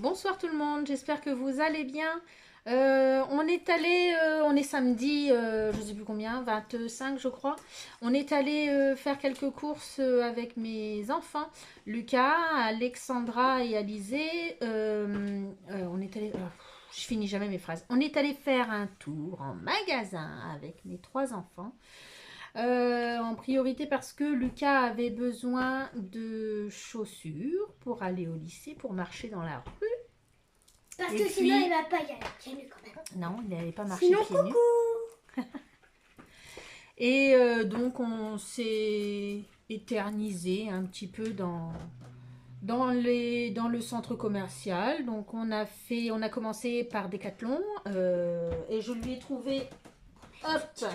Bonsoir tout le monde, j'espère que vous allez bien. On est samedi, je ne sais plus combien, 25 je crois. On est allé faire quelques courses avec mes enfants, Lucas, Alexandra et Alizé. On est allé, je finis jamais mes phrases. On est allé faire un tour en magasin avec mes trois enfants. En priorité parce que Lucas avait besoin de chaussures pour aller au lycée, pour marcher dans la rue. Parce Et que puis- sinon il va pas y aller pieds nus quand même. Non, il n'allait pas marcher Sinon pieds nus. coucou. Et donc on s'est éternisé un petit peu dans le centre commercial. Donc on a commencé par Decathlon et je lui ai trouvé, hop,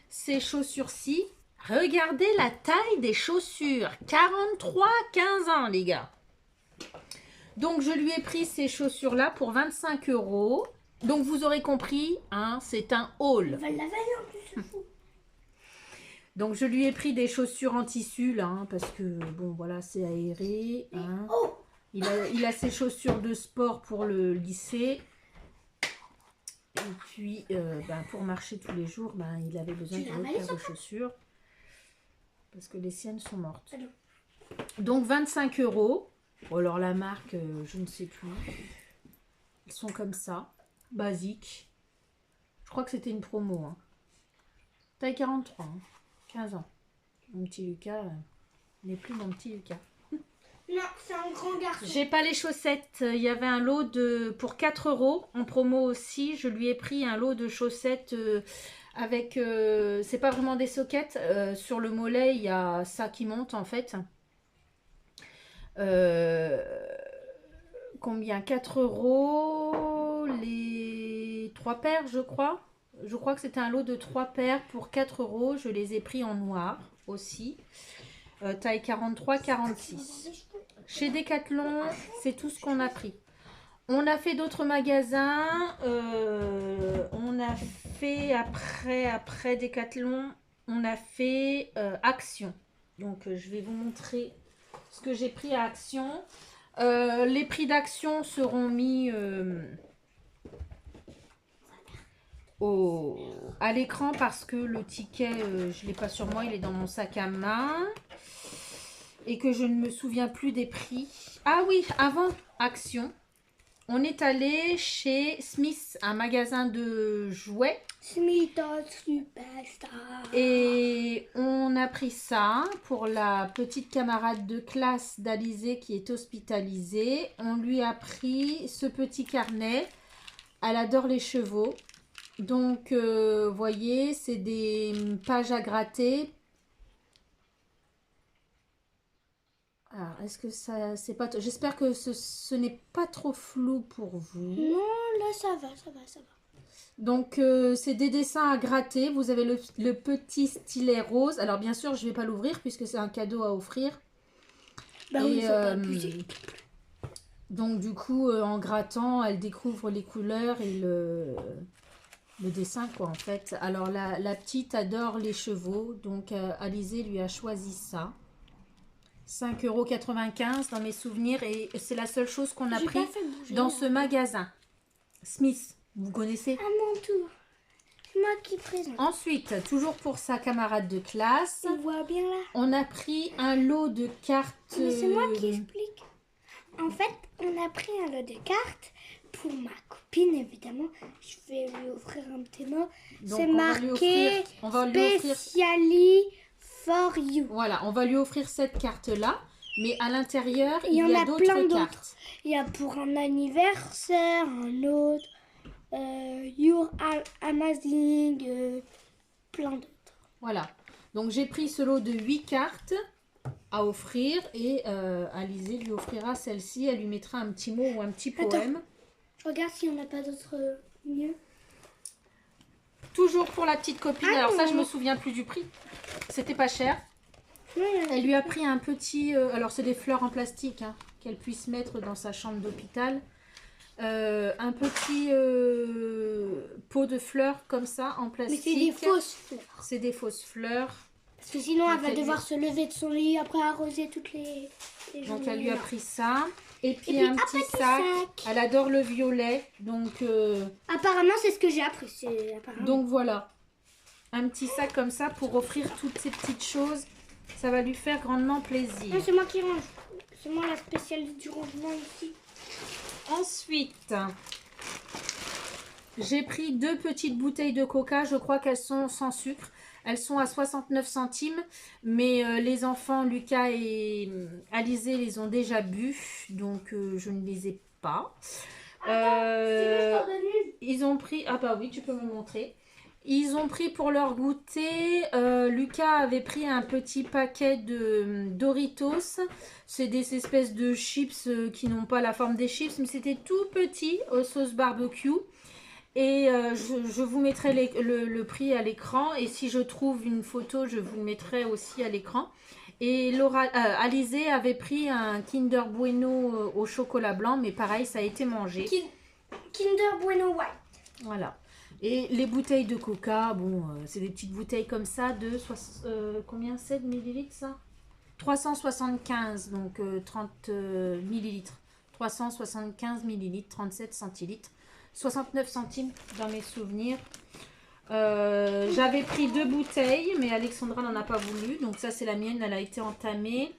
ces chaussures-ci. Regardez la taille des chaussures, 43-15 ans les gars. Donc je lui ai pris ces chaussures-là pour 25 €. Donc vous aurez compris, hein, c'est un Il haul. va l'avaler en plus, c'est fou. Donc je lui ai pris des chaussures en tissu là, hein, parce que bon voilà, c'est aéré. Hein. Oh, Il a ses chaussures de sport pour le lycée. Et puis pour marcher tous les jours, il avait besoin Tu d'une l'as autre avalé, paire ça de chaussures. Parce que les siennes sont mortes. Allô. Donc 25 €. Bon, alors la marque, je ne sais plus. Ils sont comme ça, basiques. Je crois que c'était une promo. Hein. Taille 43, hein. 15 ans. Mon petit Lucas n'est plus mon petit Lucas. non, c'est un grand garçon. J'ai pas les chaussettes. Il y avait un lot pour 4 € en promo aussi. Je lui ai pris un lot de chaussettes avec. C'est pas vraiment des soquettes. Sur le mollet, il y a ça qui monte en fait. Combien? 4 € les 3 paires, je crois. Je crois que c'était un lot de 3 paires pour 4 €. Je les ai pris en noir aussi. Taille 43-46. Chez Decathlon, c'est tout ce qu'on a pris. On a fait d'autres magasins. On a fait après Decathlon, on a fait Action. Donc je vais vous montrer ce que j'ai pris à Action. Les prix d'Action seront mis à l'écran parce que le ticket, je ne l'ai pas sur moi, il est dans mon sac à main. Et que je ne me souviens plus des prix. Ah oui, avant Action, on est allé chez Smith, un magasin de jouets. Smith Superstar. Et on a pris ça pour la petite camarade de classe d'Alizé qui est hospitalisée. On lui a pris ce petit carnet. Elle adore les chevaux. Donc, voyez, c'est des pages à gratter. Alors, est-ce que ça, c'est pas... J'espère que ce n'est pas trop flou pour vous. Non, là ça va. Donc, c'est des dessins à gratter. Vous avez le petit stylet rose. Alors, bien sûr, je ne vais pas l'ouvrir puisque c'est un cadeau à offrir. Bah oui, faut pas abuser. Donc, du coup, en grattant, elle découvre les couleurs et le dessin, quoi, en fait. Alors, la petite adore les chevaux. Donc, Alizé lui a choisi ça. 5,95 € dans mes souvenirs. Et c'est la seule chose qu'on a J'ai pris pas fait bouger, dans là. ce magasin. Smith, vous connaissez? À mon tour. C'est moi qui présente. Ensuite, toujours pour sa camarade de classe, On voit bien là. on a pris un lot de cartes. Mais c'est moi qui explique. En fait, on a pris un lot de cartes pour ma copine, évidemment. Je vais lui offrir un petit mot. Donc, C'est on va lui marqué on va lui offrir. Specially for you. Voilà, on va lui offrir cette carte-là. Mais à l'intérieur, Il y en a a plein d'autres d'autres. cartes. Il y a pour un anniversaire, un autre, You're Amazing, plein d'autres. Voilà. Donc, j'ai pris ce lot de 8 cartes à offrir. Et Alizé lui offrira celle-ci. Elle lui mettra un petit mot ou un petit Attends. poème. Je regarde s'il n'y en a pas d'autres mieux. Toujours pour la petite copine. Ah Alors ça, non. je me souviens plus du prix. C'était pas cher. Non, il y en a- Elle lui a pris un petit... alors, c'est des fleurs en plastique, hein, qu'elle puisse mettre dans sa chambre d'hôpital. Un petit pot de fleurs comme ça, en Mais plastique. c'est des fausses fleurs. C'est des fausses fleurs. Parce que sinon, elle Donc, va elle devoir se lever de son lit, après arroser toutes les Donc journées. elle lui a Non. pris ça. Et puis puis, un un petit petit sac. sac. Elle adore le violet. Apparemment, c'est ce que j'ai appris. Donc voilà. Un petit sac comme ça pour offrir toutes ces petites choses. Ça va lui faire grandement plaisir. Non, c'est moi qui range. C'est moi la spécialiste du rangement ici. Ensuite, j'ai pris 2 petites bouteilles de coca. Je crois qu'elles sont sans sucre. Elles sont à 69 centimes. Mais les enfants, Lucas et Alizé, les ont déjà bu. Donc je ne les ai pas. Ils ont pris... Ah bah oui, tu peux me montrer. Ils ont pris pour leur goûter, Lucas avait pris un petit paquet de Doritos. C'est des espèces de chips qui n'ont pas la forme des chips, mais c'était tout petit aux sauces barbecue. Et je vous mettrai le prix à l'écran. Et si je trouve une photo, je vous le mettrai aussi à l'écran. Et Alizé avait pris un Kinder Bueno au chocolat blanc, mais pareil, ça a été mangé. Kinder Bueno White. Voilà. Et les bouteilles de coca, bon, c'est des petites bouteilles comme ça de combien 7 millilitres ça 375, donc 30 millilitres. 375 millilitres, 37 centilitres. 69 centimes dans mes souvenirs. J'avais pris 2 bouteilles, mais Alexandra n'en a pas voulu. Donc ça, c'est la mienne, elle a été entamée.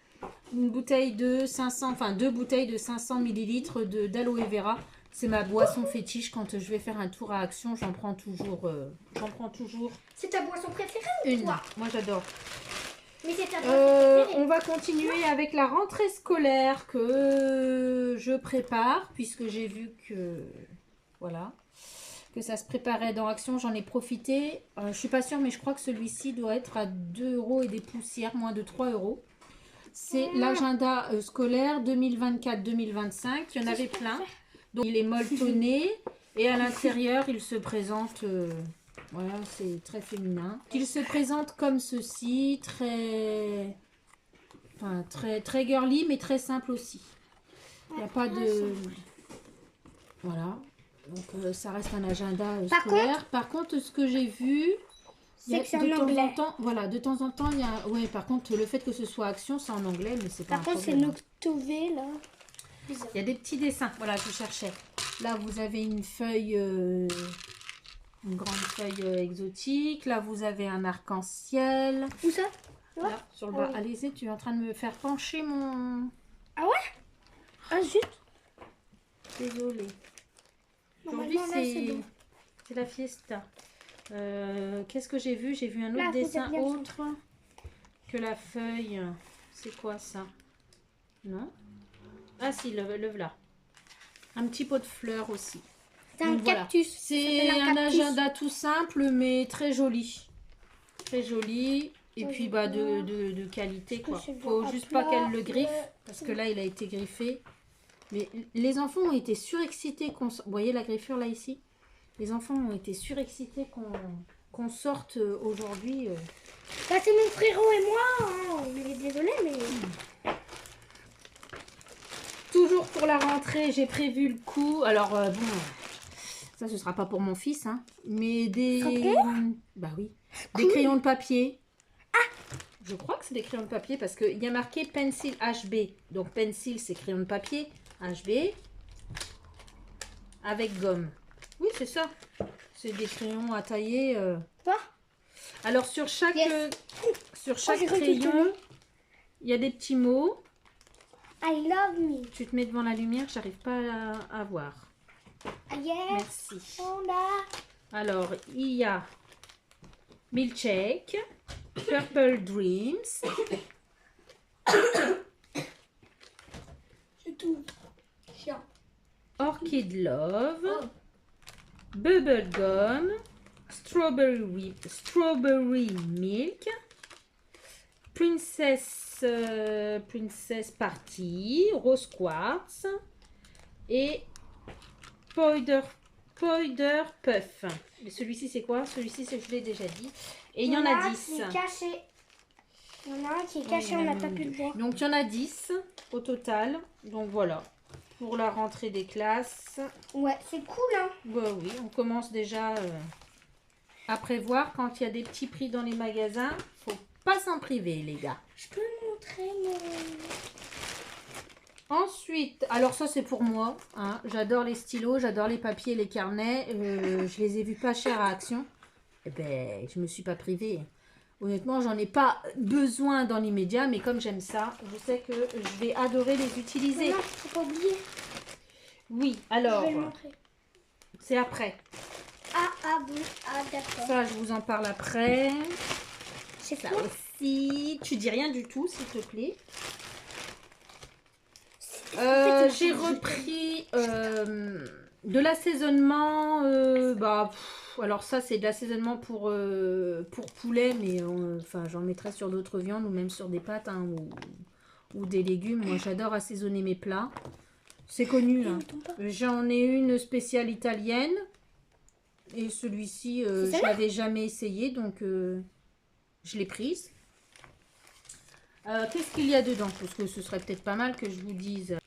Une bouteille de 500, enfin 2 bouteilles de 500 millilitres d'aloe vera. C'est ma boisson fétiche. Quand je vais faire un tour à Action, j'en prends toujours. C'est ta boisson préférée ou Une. quoi? Moi, j'adore. Mais c'est ta boisson préférée. On va continuer avec la rentrée scolaire que je prépare, puisque j'ai vu que voilà, que ça se préparait dans Action. J'en ai profité. Je suis pas sûre, mais je crois que celui-ci doit être à 2 € et des poussières, moins de 3 €. C'est l'agenda scolaire 2024-2025. Il y en avait plein. Donc il est molletonné et à l'intérieur il se présente, voilà, c'est très féminin. Il se présente comme ceci, très girly mais très simple aussi. Il n'y a pas de... Voilà, donc ça reste un agenda scolaire. Par contre, ce que j'ai vu... C'est que c'est en anglais. Voilà, de temps en temps, il y a... Ouais, par contre, le fait que ce soit Action, c'est en anglais, mais c'est pas un Par contre, c'est problème. Noctové, là. Il y a des petits dessins, voilà, je cherchais. Là, vous avez une feuille, une grande feuille exotique. Là, vous avez un arc-en-ciel. Où ça? Là, sur le bas. Allez-y, tu es en train de me faire pencher mon... Ah ouais? Ah zut. Désolée. Aujourd'hui, Normalement, là, c'est bon. c'est la fiesta. Qu'est-ce que j'ai vu? J'ai vu un autre Là, vous dessin êtes bien autre que la feuille. C'est quoi ça? Non? Ah si, le voilà. Un petit pot de fleurs aussi. C'est un Donc, voilà. cactus. C'est Ça s'appelle un cactus. agenda tout simple, mais très joli. Très joli. Et puis bah de qualité, quoi. je Faut vois juste à pas qu'elle plat, le griffe. Parce que là, il a été griffé. Mais les enfants ont été surexcités. Vous voyez la griffure là, ici? Les enfants ont été surexcités qu'on sorte aujourd'hui. Bah, c'est mon frérot et moi. Hein. On est désolé, mais... Toujours pour la rentrée, j'ai prévu le coup. Alors, bon, ça, ce sera pas pour mon fils, hein, mais des... Bah oui. Des crayons de papier. Ah! Je crois que c'est des crayons de papier parce qu'il y a marqué Pencil HB. Donc, pencil, c'est crayon de papier. HB. Avec gomme. Oui, c'est ça. C'est des crayons à tailler. Quoi? Alors, sur chaque, sur chaque j'ai cru que tu crayon, il y a des petits mots. I love me. Tu te mets devant la lumière, j'arrive pas à voir. Ah, yes. Merci. On a... Alors, il y a Milkshake, Purple Dreams, C'est tout. Chiant. Orchid Love, Bubblegum, Strawberry Milk, Princess Party, Rose Quartz et Powder Puff. Mais celui-ci, c'est quoi? Celui-ci, je l'ai déjà dit. Et il y en a 10. Il y en a un qui est caché, on n'a pas pu le voir. Donc, il y en a 10 au total. Donc, voilà. Pour la rentrée des classes. Ouais, c'est cool, hein. Bah oui, on commence déjà à prévoir. Quand il y a des petits prix dans les magasins, faut pas s'en priver, les gars. Je peux montrer mon... Ensuite, alors ça c'est pour moi, hein. J'adore les stylos, j'adore les papiers, les carnets. Je les ai vus pas chers à Action. Eh ben, je me suis pas privée. Honnêtement, j'en ai pas besoin dans l'immédiat, mais comme j'aime ça, je sais que je vais adorer les utiliser. Non, faut pas oublier. Oui, Je alors, vais le montrer. c'est après. Ah bon, ah d'accord. Ça, je vous en parle après. C'est Ça quoi? aussi. Tu dis rien du tout, s'il te plaît. J'ai repris de l'assaisonnement. Alors ça, c'est de l'assaisonnement pour poulet, mais enfin, j'en mettrai sur d'autres viandes ou même sur des pâtes, hein, ou des légumes. Moi, j'adore assaisonner mes plats. C'est connu. Hein. J'en ai une spéciale italienne. Et celui-ci, je l'avais jamais essayé, donc je l'ai prise. Qu'est-ce qu'il y a dedans? Parce que ce serait peut-être pas mal que je vous dise.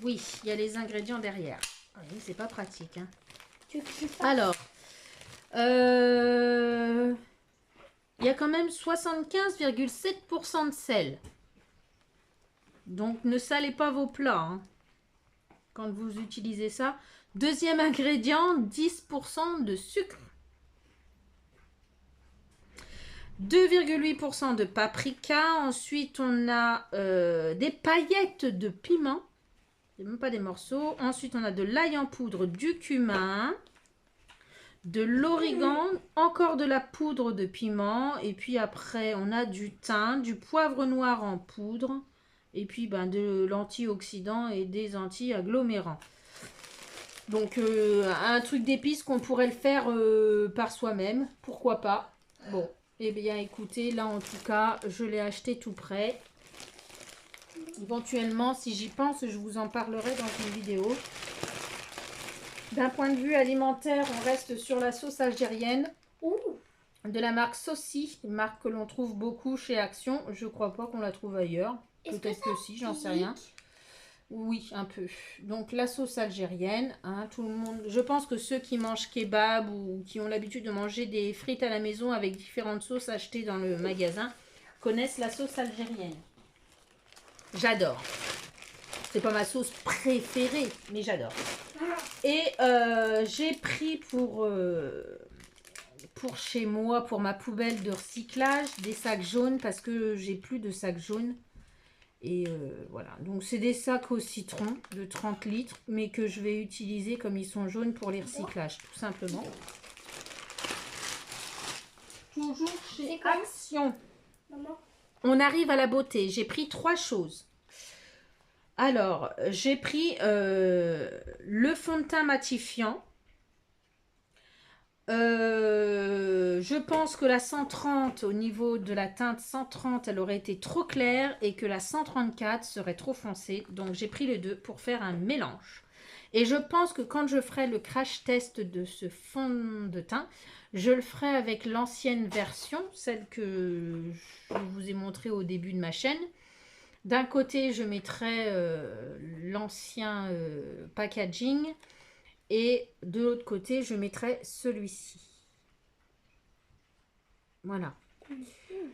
Oui, il y a les ingrédients derrière. Oui, c'est pas pratique. Hein. Alors, il y a quand même 75,7% de sel. Donc, ne salez pas vos plats hein, quand vous utilisez ça. Deuxième ingrédient, 10% de sucre. 2,8% de paprika. Ensuite, on a des paillettes de piment. C'est même pas des morceaux. Ensuite, on a de l'ail en poudre, du cumin, de l'origan, encore de la poudre de piment. Et puis après, on a du thym, du poivre noir en poudre. Et puis de l'antioxydant et des anti-agglomérants. Donc, un truc d'épices qu'on pourrait le faire par soi-même. Pourquoi pas? Bon, eh bien, écoutez, là, en tout cas, je l'ai acheté tout prêt. Éventuellement, si j'y pense, je vous en parlerai dans une vidéo. D'un point de vue alimentaire, on reste sur la sauce algérienne. De la marque Saucy, une marque que l'on trouve beaucoup chez Action. Je crois pas qu'on la trouve ailleurs. Peut-être que si, j'en sais rien. Oui, un peu. Donc la sauce algérienne, hein, tout le monde. Je pense que ceux qui mangent kebab ou qui ont l'habitude de manger des frites à la maison avec différentes sauces achetées dans le magasin connaissent la sauce algérienne. J'adore. C'est pas ma sauce préférée, mais j'adore. Et j'ai pris pour chez moi, pour ma poubelle de recyclage, des sacs jaunes parce que j'ai plus de sacs jaunes. Et voilà, donc c'est des sacs au citron de 30 litres, mais que je vais utiliser comme ils sont jaunes pour les recyclages, tout simplement. Toujours chez Action. Maman. On arrive à la beauté. J'ai pris 3 choses. Alors, j'ai pris le fond de teint matifiant. Je pense que la 130, au niveau de la teinte 130, elle aurait été trop claire et que la 134 serait trop foncée. Donc, j'ai pris les deux pour faire un mélange. Et je pense que quand je ferai le crash test de ce fond de teint, je le ferai avec l'ancienne version, celle que je vous ai montrée au début de ma chaîne. D'un côté, je mettrai l'ancien packaging. Et de l'autre côté, je mettrai celui-ci. Voilà.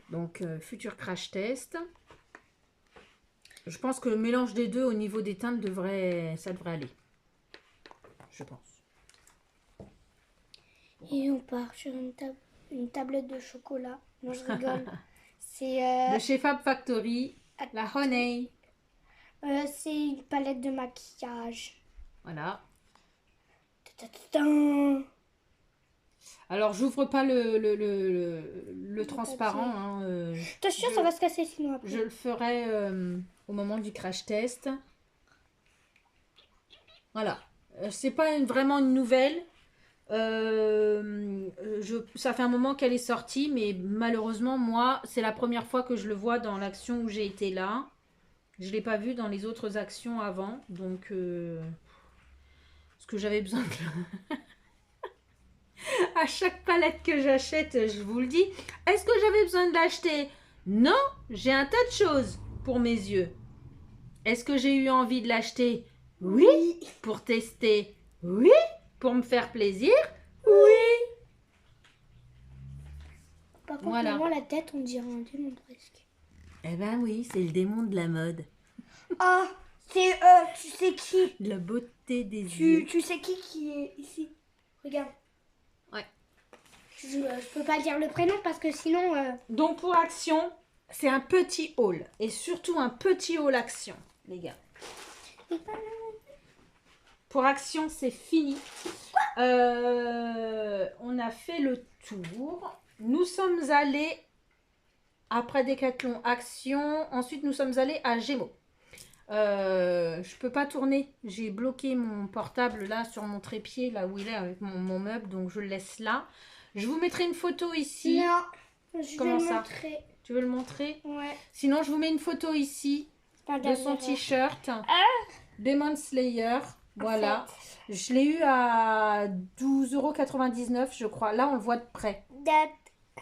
Donc, futur crash test. Je pense que le mélange des deux au niveau des teintes, ça devrait aller. Je pense. Et on part sur une tablette de chocolat. Non, je rigole. C'est de chez Fab Factory, la Honey. C'est une palette de maquillage. Voilà. Tadam. Alors, j'ouvre pas le transparent. Hein, T'es sûr, ça va se casser sinon après. Je le ferai au moment du crash test. Voilà. C'est pas vraiment une nouvelle. Ça fait un moment qu'elle est sortie, mais malheureusement, moi, c'est la première fois que je le vois dans l'action où j'ai été là. Je ne l'ai pas vu dans les autres actions avant. Donc, ce que j'avais besoin de... À chaque palette que j'achète, je vous le dis. Est-ce que j'avais besoin de l'acheter? Non, j'ai un tas de choses pour mes yeux. Est-ce que j'ai eu envie de l'acheter? Oui. Pour tester? Oui. Pour me faire plaisir? Oui. Par contre, Voilà. maman, la tête, on dirait un démon presque. Eh ben oui, c'est le démon de la mode. Oh, c'est tu sais qui? De la beauté des yeux. Tu sais qui est ici? Regarde. Ouais. Je peux pas dire le prénom parce que sinon... Donc pour Action, c'est un petit haul. Et surtout un petit haul Action, les gars. Pour Action, c'est fini. On a fait le tour. Nous sommes allés, après Décathlon Action, ensuite nous sommes allés à Gémeaux. Je peux pas tourner. J'ai bloqué mon portable là sur mon trépied, là où il est avec mon meuble, donc je le laisse là. Je vous mettrai une photo ici. Non, je Comment vais ça? montrer. Tu veux le montrer? Ouais. Sinon, je vous mets une photo ici de son t-shirt. Demon Slayer. Voilà. Je l'ai eu à 12,99 €, je crois. Là, on le voit de près.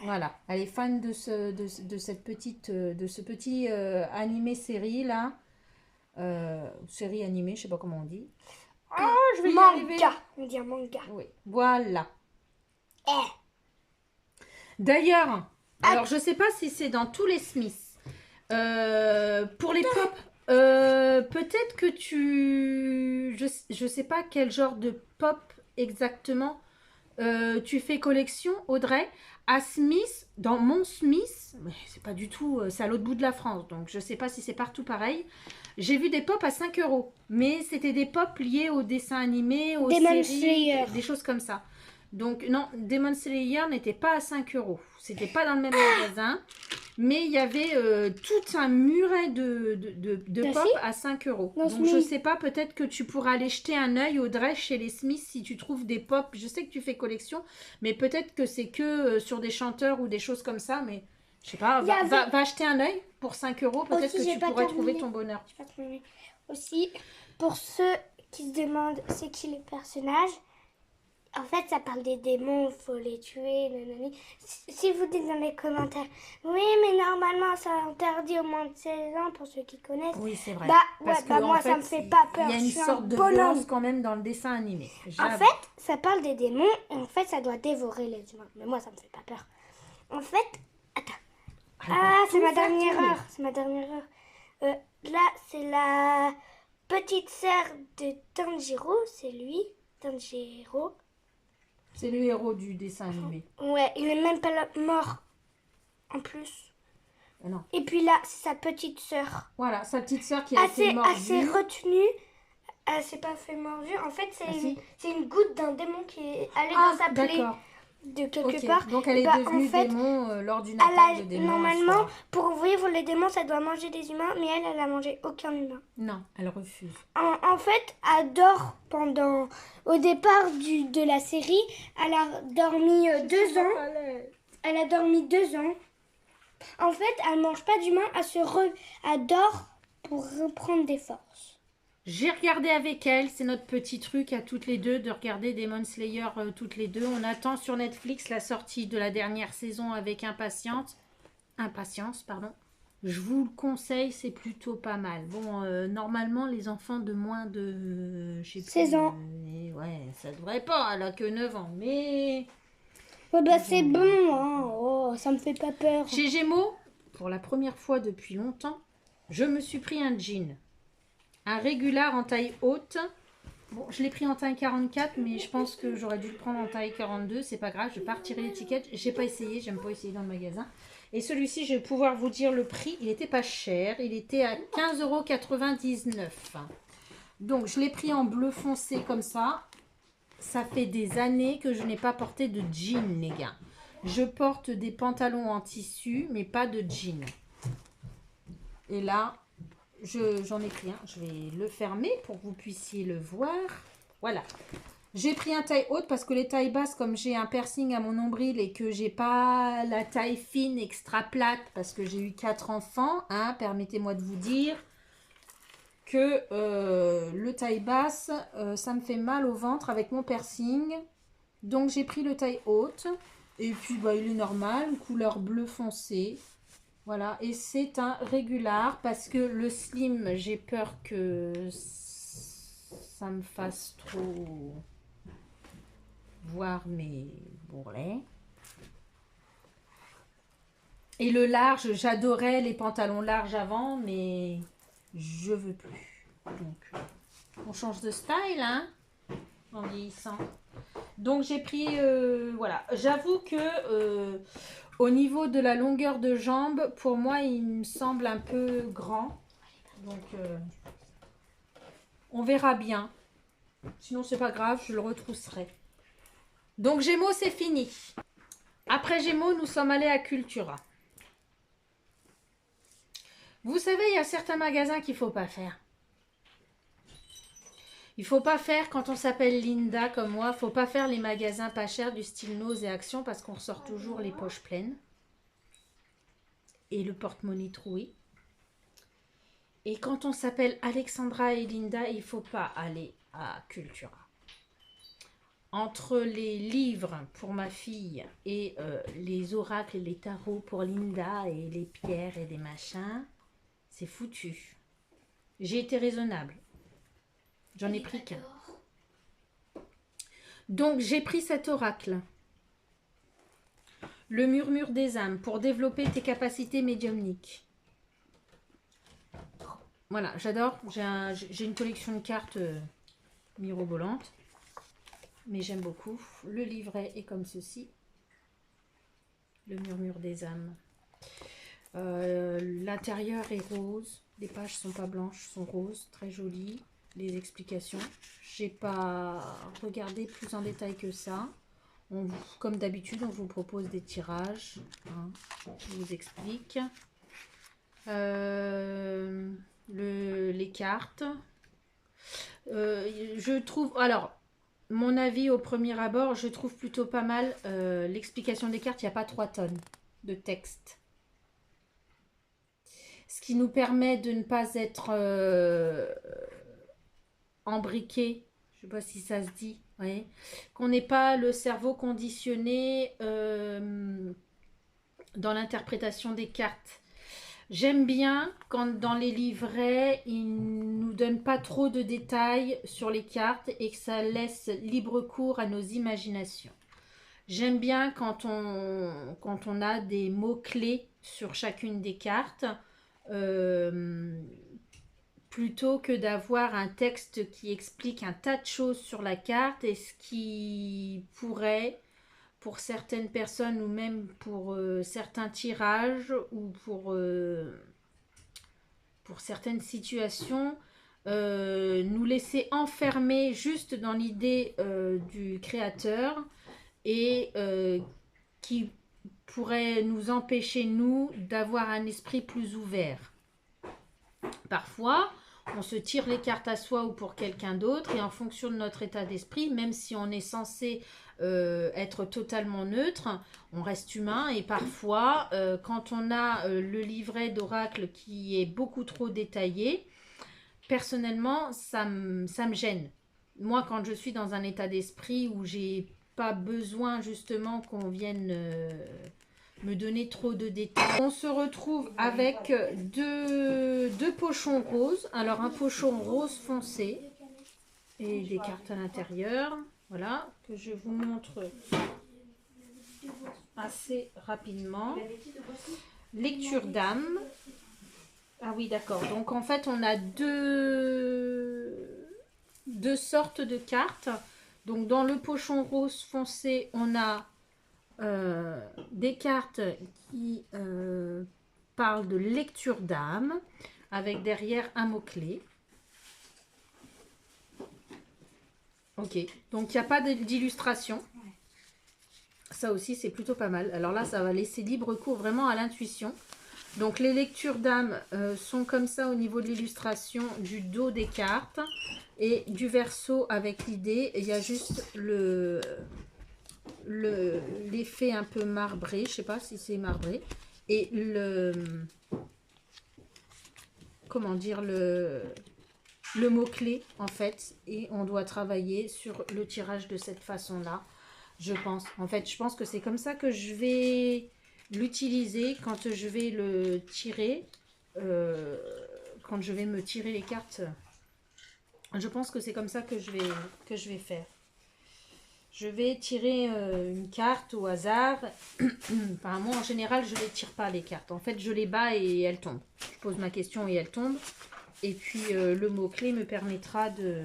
Voilà. Elle est fan de cette petite, de ce petit animé série là. Série animée, je sais pas comment on dit. Ah, je vais y arriver. Manga. On dit un manga. Oui. Voilà. D'ailleurs, alors je sais pas si c'est dans tous les Smiths. Pour les pop, peut-être que je sais pas quel genre de pop exactement tu fais collection, Audrey. À Smith, dans mon Smith, mais c'est pas du tout, c'est à l'autre bout de la France, donc je sais pas si c'est partout pareil. J'ai vu des pop à 5 €, mais c'était des pop liés aux dessins animés, aux séries, des choses comme ça. Donc non, Demon Slayer n'était pas à 5 €. C'était pas dans le même magasin. Mais il y avait tout un muret de pop à 5 €. Donc je sais pas, peut-être que tu pourras aller jeter un œil Audrey chez les Smiths si tu trouves des pop. Je sais que tu fais collection, mais peut-être que c'est que sur des chanteurs ou des choses comme ça. Mais je sais pas, va acheter un œil pour 5 €. Peut-être que tu pourrais trouver ton bonheur. Aussi, pour ceux qui se demandent c'est qui les personnages, en fait, ça parle des démons, il faut les tuer, nanani. Si vous dites dans les commentaires, oui, mais normalement, c'est interdit au moins de 16 ans pour ceux qui connaissent. Oui, c'est vrai. Moi, ça me fait pas peur. Il y a une sorte de violence quand même dans le dessin animé. En fait, ça parle des démons et en fait, ça doit dévorer les humains. Mais moi, ça me fait pas peur. En fait, attends. C'est ma dernière heure. C'est ma dernière heure. Là, c'est la petite sœur de Tanjiro. C'est lui, Tanjiro. C'est le héros du dessin animé. Ouais, il est même pas mort en plus. Non. Et puis là, c'est sa petite sœur. Voilà, sa petite sœur qui a été mordue. Assez retenue. Elle s'est pas fait mordue. En fait, c'est une goutte d'un démon qui est allé dans sa plaie de quelque part. Donc elle est devenue démon lors d'une attaque de démon. Normalement, pour vivre les démons, ça doit manger des humains, mais elle a mangé aucun humain. Non, elle refuse. En fait, elle dort pendant... Au départ de la série, elle a dormi 2 ans. Elle a dormi 2 ans. En fait, elle mange pas d'humain, elle dort pour reprendre des forces. J'ai regardé avec elle, c'est notre petit truc à toutes les deux de regarder Demon Slayer toutes les deux. On attend sur Netflix la sortie de la dernière saison avec impatience. Je vous le conseille, c'est plutôt pas mal. Bon, normalement, les enfants de moins de 16 ans. Ouais, ça devrait pas, elle a que 9 ans, mais... Ouais, bah c'est bon, hein. Oh, ça me fait pas peur. Chez Gémeaux, pour la première fois depuis longtemps, je me suis pris un jean. Un régular en taille haute. Bon, je l'ai pris en taille 44, mais je pense que j'aurais dû le prendre en taille 42. C'est pas grave, je vais pas retirer l'étiquette. J'ai pas essayé, j'aime pas essayer dans le magasin. Et celui-ci, je vais pouvoir vous dire le prix. Il était pas cher, il était à 15,99 €. Donc, je l'ai pris en bleu foncé comme ça. Ça fait des années que je n'ai pas porté de jean, les gars. Je porte des pantalons en tissu, mais pas de jean. Et là... J'en ai pris un, je vais le fermer pour que vous puissiez le voir. Voilà. J'ai pris un taille haute parce que les tailles basses, comme j'ai un piercing à mon nombril et que j'ai pas la taille fine extra plate parce que j'ai eu 4 enfants, hein, permettez-moi de vous dire que le taille basse, ça me fait mal au ventre avec mon piercing. Donc j'ai pris le taille haute et puis bah, il est normal, couleur bleu foncé. Voilà, et c'est un régular parce que le slim, j'ai peur que ça me fasse trop voir mes bourrelets. Et le large, j'adorais les pantalons larges avant, mais je veux plus. Donc, on change de style, hein, en vieillissant. Donc, j'ai pris, voilà. J'avoue que au niveau de la longueur de jambe, pour moi, il me semble un peu grand. Donc, on verra bien. Sinon, c'est pas grave, je le retrousserai. Donc, Gémeaux, c'est fini. Après Gémeaux, nous sommes allés à Cultura. Vous savez, il y a certains magasins qu'il ne faut pas faire. Il ne faut pas faire, quand on s'appelle Linda comme moi, il ne faut pas faire les magasins pas chers du style Nose et Action parce qu'on ressort toujours les poches pleines et le porte-monnaie troué. Et quand on s'appelle Alexandra et Linda, il ne faut pas aller à Cultura. Entre les livres pour ma fille et les oracles et les tarots pour Linda et les pierres et des machins, c'est foutu. J'ai été raisonnable. J'en ai pris qu'un. Donc, j'ai pris cet oracle. Le murmure des âmes pour développer tes capacités médiumniques. Voilà, j'adore. J'ai une collection de cartes mirobolantes. Mais j'aime beaucoup. Le livret est comme ceci. Le murmure des âmes. L'intérieur est rose. Les pages sont pas blanches, sont roses. Très jolies. Les explications. J'ai pas regardé plus en détail que ça. Comme d'habitude, on vous propose des tirages. Hein, je vous explique. Les cartes. Je trouve... Alors, mon avis au premier abord, je trouve plutôt pas mal l'explication des cartes. Il n'y a pas 3 tonnes de texte. Ce qui nous permet de ne pas être embriqué. Je ne sais pas si ça se dit. Ouais. Qu'on n'ait pas le cerveau conditionné dans l'interprétation des cartes. J'aime bien quand dans les livrets, ils ne nous donnent pas trop de détails sur les cartes et que ça laisse libre cours à nos imaginations. J'aime bien quand on a des mots-clés sur chacune des cartes, plutôt que d'avoir un texte qui explique un tas de choses sur la carte et ce qui pourrait, pour certaines personnes ou même pour certains tirages ou pour certaines situations, nous laisser enfermer juste dans l'idée du créateur et qui pourrait nous empêcher, nous, d'avoir un esprit plus ouvert. Parfois, on se tire les cartes à soi ou pour quelqu'un d'autre et en fonction de notre état d'esprit, même si on est censé être totalement neutre, on reste humain et parfois, quand on a le livret d'oracle qui est beaucoup trop détaillé, personnellement, ça me gêne. Moi, quand je suis dans un état d'esprit où j'ai pas besoin justement qu'on vienne me donner trop de détails. On se retrouve avec deux pochons roses. Alors un pochon rose foncé et des cartes à l'intérieur. Voilà, que je vous montre assez rapidement. Lecture d'âme. Ah oui, d'accord. Donc en fait, on a deux sortes de cartes. Donc dans le pochon rose foncé, on a des cartes qui parlent de lecture d'âme avec derrière un mot-clé. Ok, donc il n'y a pas d'illustration. Ça aussi, c'est plutôt pas mal. Alors là, ça va laisser libre cours vraiment à l'intuition. Donc les lectures d'âme sont comme ça au niveau de l'illustration du dos des cartes et du verso avec l'idée. Il y a juste l'effet un peu marbré, je sais pas si c'est marbré, et comment dire, le mot-clé en fait, et on doit travailler sur le tirage de cette façon-là, je pense. En fait, je pense que c'est comme ça que je vais l'utiliser quand je vais le tirer, quand je vais me tirer les cartes. Je pense que c'est comme ça que je vais faire. Je vais tirer une carte au hasard. Enfin, moi, en général, je ne les tire pas, les cartes. En fait, je les bats et elles tombent. Je pose ma question et elles tombent. Et puis, le mot-clé me permettra de...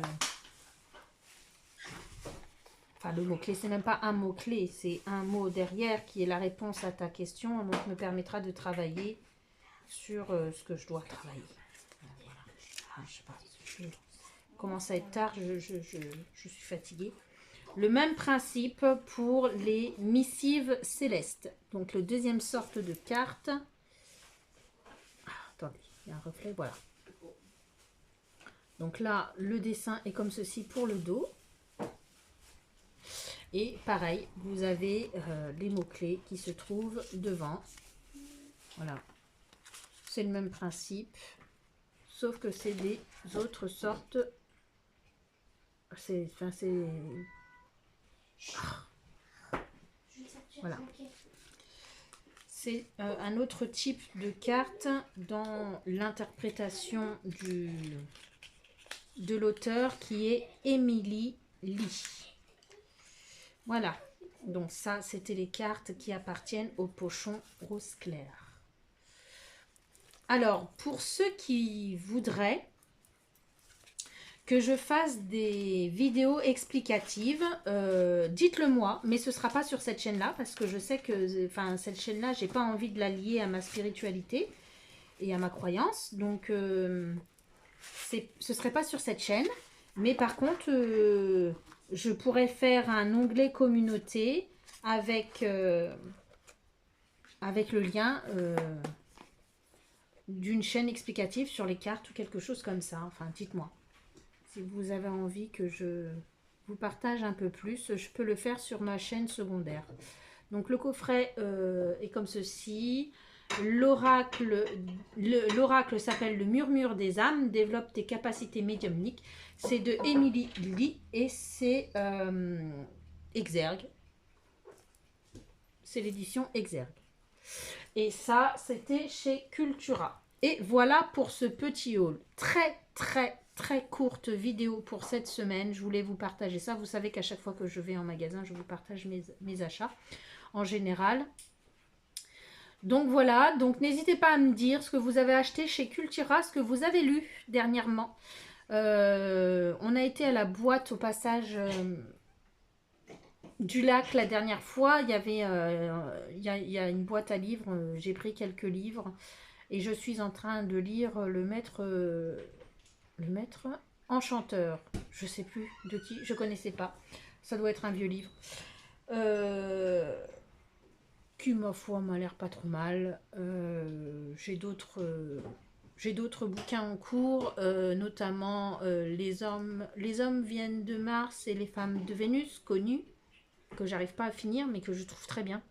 Enfin, le mot-clé, c'est même pas un mot-clé. C'est un mot derrière qui est la réponse à ta question. Donc, me permettra de travailler sur ce que je dois travailler. Voilà. Ah, je sais pas. Je commence à être tard. Je suis fatiguée. Le même principe pour les missives célestes. Donc, le deuxième sorte de carte. Ah, attendez, il y a un reflet, voilà. Donc là, le dessin est comme ceci pour le dos. Et pareil, vous avez les mots-clés qui se trouvent devant. Voilà. C'est le même principe. Sauf que c'est des autres sortes. Voilà. C'est un autre type de carte dans l'interprétation de l'auteur qui est Emily Lee. Voilà. Donc ça, c'était les cartes qui appartiennent au pochon rose clair. Alors, pour ceux qui voudraient que je fasse des vidéos explicatives, dites-le moi, mais ce ne sera pas sur cette chaîne-là, parce que je sais que cette chaîne-là, j'ai pas envie de la lier à ma spiritualité et à ma croyance. Donc, ce ne serait pas sur cette chaîne. Mais par contre, je pourrais faire un onglet communauté avec le lien d'une chaîne explicative sur les cartes ou quelque chose comme ça. Enfin, dites-moi. Si vous avez envie que je vous partage un peu plus, je peux le faire sur ma chaîne secondaire. Donc le coffret est comme ceci. L'oracle s'appelle Le Murmure des âmes, développe tes capacités médiumniques. C'est de Emily Lee et c'est Exergue. C'est l'édition Exergue. Et ça, c'était chez Cultura. Et voilà pour ce petit haul. Très courte vidéo pour cette semaine. Je voulais vous partager ça. Vous savez qu'à chaque fois que je vais en magasin, je vous partage mes achats en général. Donc voilà, donc n'hésitez pas à me dire ce que vous avez acheté chez Cultura, ce que vous avez lu dernièrement. On a été à la boîte au passage du lac la dernière fois. Il y avait il y a une boîte à livres. J'ai pris quelques livres et je suis en train de lire le maître enchanteur. Je sais plus de qui, je connaissais pas. Ça doit être un vieux livre. Qui, ma foi, m'a l'air pas trop mal. J'ai d'autres bouquins en cours, notamment les hommes viennent de Mars et les femmes de Vénus, connus, que j'arrive pas à finir, mais que je trouve très bien.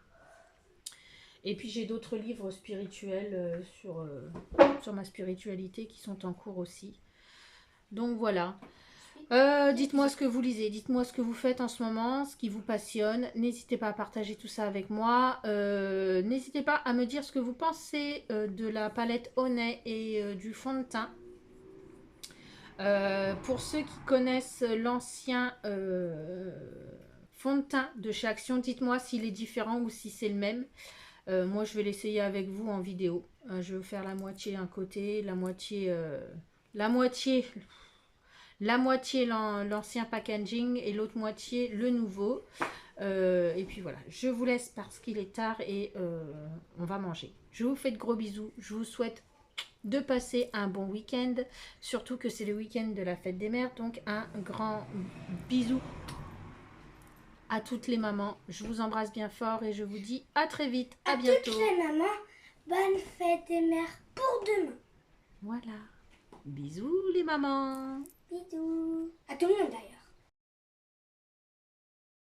Et puis j'ai d'autres livres spirituels sur ma spiritualité qui sont en cours aussi. Donc voilà. Dites-moi ce que vous lisez, dites-moi ce que vous faites en ce moment, ce qui vous passionne. N'hésitez pas à partager tout ça avec moi. N'hésitez pas à me dire ce que vous pensez de la palette Honey et du fond de teint. Pour ceux qui connaissent l'ancien fond de teint de chez Action, dites-moi s'il est différent ou si c'est le même. Moi, je vais l'essayer avec vous en vidéo. Je vais faire la moitié un côté, la moitié l'ancien packaging et l'autre moitié le nouveau. Et puis voilà, je vous laisse parce qu'il est tard et on va manger. Je vous fais de gros bisous. Je vous souhaite de passer un bon week-end. Surtout que c'est le week-end de la fête des mères. Donc un grand bisou à toutes les mamans. Je vous embrasse bien fort et je vous dis à très vite. À bientôt. Toutes les mamans, bonne fête des mères pour demain. Voilà. Bisous les mamans. Bisous. À tout le monde d'ailleurs.